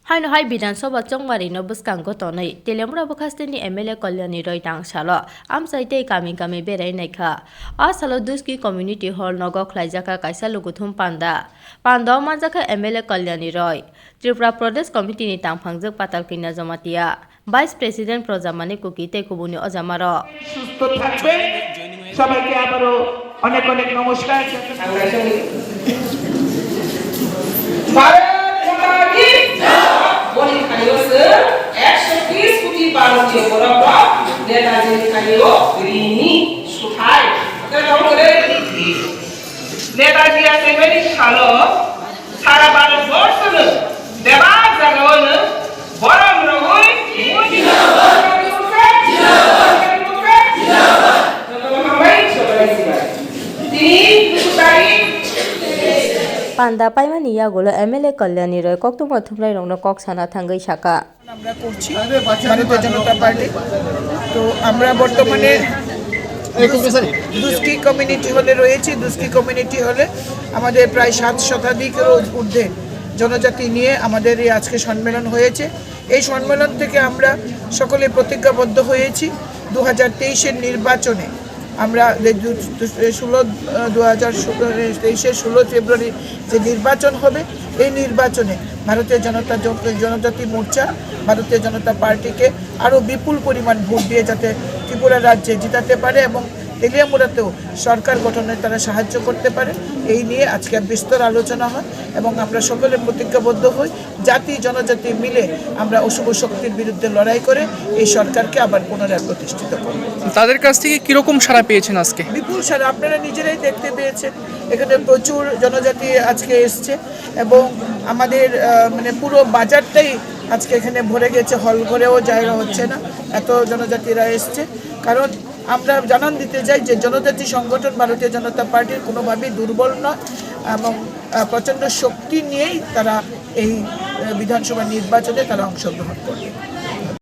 Hai bidansaba chongmari no buskango tonai Teliamura bwkhasteni MLA Kalyani Roy tangsalo amsaite kami berai naikha asalo duski community hall nogo khwlaijakha kaisa lukuthum panda manjaka MLA Kalyani Roy Tripura Pradesh Committee ni tangphangjak patal kina jamatia Vice President Projamani Kukite kubuni ojamaro সুস্থ থাকবে সবাইকে আবারো অনেক অনেক নমস্কার নেতাজি আছে Mary সালো সারা ভারতবর্ষ দেবার জায়গা বরং রহই Panda paimani yagulo MLA Kalyani Roy koktumo thumlai rongno kok sana thangai shaka আমরা করছি ভারতীয় জনতা পার্টি তো আমরা বর্তমানে দুস্কি কমিউনিটি হলে রয়েছি দুস্কি কমিউনিটি হলে আমাদের প্রায় 7 শতাধিকের ঊর্ধ্বে জনজাতি নিয়ে আমাদের এই আজকে সম্মেলন হয়েছে এই সম্মেলন থেকে আমরা সকলে প্রতিজ্ঞাবদ্ধ হয়েছি 2023 এর নির্বাচনে আমরা 16 ফেব্রুয়ারি যে নির্বাচন হবে এই নির্বাচনে ভারতীয় জনজাতি মোর্চা ভারতীয় জনতা পার্টিকে আরও বিপুল পরিমাণ ভোট দিয়ে যাতে ত্রিপুরা রাজ্যে জিতাতে পারে এবং তেলিয়ামুরাতেও সরকার গঠনে তারা সাহায্য করতে পারে এই নিয়ে আজকে বিস্তর আলোচনা হয় এবং আমরা সকলে প্রতিজ্ঞাবদ্ধ হই জাতি জনজাতি মিলে আমরা অশুভ শক্তির বিরুদ্ধে লড়াই করে এই সরকারকে আবার পুনরায় প্রতিষ্ঠিত করব তাদের কাছ থেকে কীরকম সাড়া পেয়েছেন আজকে বিপুল সাড়া আপনারা নিজেরাই দেখতে পেয়েছেন এখানে প্রচুর জনজাতি আজকে এসছে এবং আমাদের মানে পুরো বাজারটাই আজকে এখানে ভরে গেছে হল ঘরেও জায়গা হচ্ছে না এত জনজাতিরা এসছে কারণ আমরা জানান দিতে চাই যে জনজাতি সংগঠন ভারতীয় জনতা পার্টির কোনোভাবেই দুর্বল নয় এবং প্রচণ্ড শক্তি নিয়েই তারা এই বিধানসভা নির্বাচনে তারা অংশগ্রহণ করবে